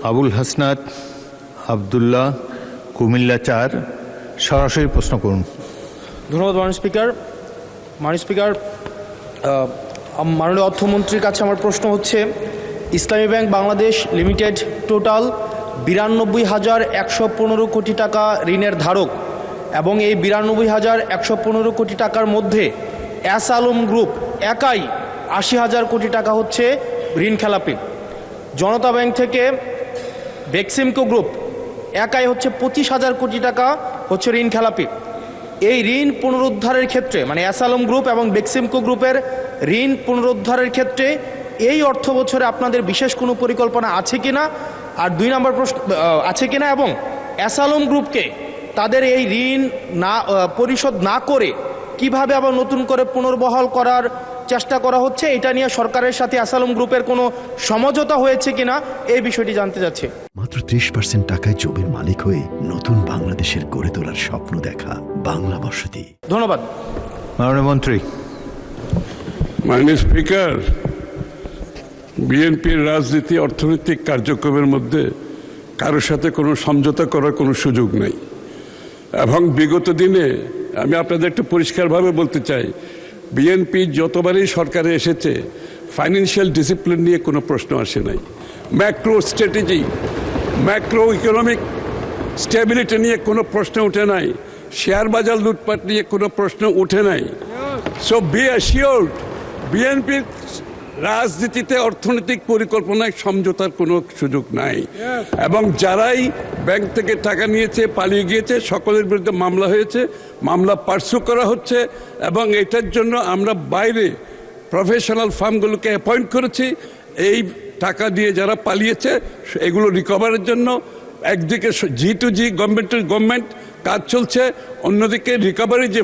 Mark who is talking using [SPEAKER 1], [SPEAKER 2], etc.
[SPEAKER 1] আবুল হাসনাত আবদুল্লাহ, কুমিল্লা ৪। সরাসরি প্রশ্ন করুন।
[SPEAKER 2] ধন্যবাদ মাননীয় স্পিকার। মাননীয় স্পিকার, মাননীয় অর্থমন্ত্রীর কাছে আমার প্রশ্ন হচ্ছে, ইসলামী ব্যাংক বাংলাদেশ লিমিটেড টোটাল 92,115 কোটি টাকা ঋণের ধারক এবং এই 92,115 কোটি টাকার মধ্যে এস আলম গ্রুপ একাই 80,000 কোটি টাকা হচ্ছে ঋণ খেলাপি। জনতা ব্যাংক থেকে বেক্সিমকো গ্রুপ একাই হচ্ছে 25,000 কোটি টাকা হচ্ছে ঋণ খেলাপি। এই ঋণ পুনরুদ্ধারের ক্ষেত্রে মানে এস আলম গ্রুপ এবং বেক্সিমকো গ্রুপের ঋণ পুনরুদ্ধারের ক্ষেত্রে এই অর্থ বছরে আপনাদের বিশেষ কোনো পরিকল্পনা আছে কিনা, আর 2 নম্বর প্রশ্ন আছে কিনা, এবং এস আলম গ্রুপকে তাদের এই ঋণ না পরিশোধ না করে কিভাবে আবার নতুন করে পুনর্বহাল করার চেষ্টা করা হচ্ছে, এটা নিয়ে সরকারের সাথে এস আলম গ্রুপের কোনো সমঝোতা হয়েছে কিনা এই বিষয়টি জানতে চাচ্ছি।
[SPEAKER 3] মাত্র 30% টাকায় জমির মালিক হয়ে নতুন বাংলাদেশের গড়ে তোলার স্বপ্ন দেখা বাংলা বসতি।
[SPEAKER 2] ধন্যবাদ
[SPEAKER 1] মাননীয় মন্ত্রী।
[SPEAKER 4] মাননীয় স্পিকার, বিএনপির রাজনীতি অর্থনৈতিক কার্যক্রমের মধ্যে কারোর সাথে কোনো সমঝোতা করার কোনো সুযোগ নাই, এবং বিগত দিনে আমি আপনাদের একটু পরিষ্কারভাবে বলতে চাই, বিএনপি যতবারই সরকারে এসেছে ফাইন্যান্সিয়াল ডিসিপ্লিন নিয়ে কোনো প্রশ্ন আসে নাই, macro strategy, macro economic stability নিয়ে কোনো প্রশ্ন উঠে নাই, শেয়ার বাজার লুটপাট নিয়ে কোনো প্রশ্ন উঠে নাই। সো বি অ্যাসিওর্ড, বিএনপির রাজনীতিতে অর্থনৈতিক পরিকল্পনায় সমঝোতার কোনো সুযোগ নাই, এবং যারাই ব্যাংক থেকে টাকা নিয়েছে পালিয়ে গিয়েছে সকলের বিরুদ্ধে মামলা হয়েছে, মামলা পার্সু করা হচ্ছে, এবং এটার জন্য আমরা বাইরে প্রফেশনাল ফার্মগুলোকে অ্যাপয়েন্ট করেছি এই টাকা দিয়ে যারা পালিয়েছে এগুলো রিকভারের জন্য। একদিকে G2G গভর্নমেন্ট কাজ চলছে, অন্যদিকে রিকভারি যে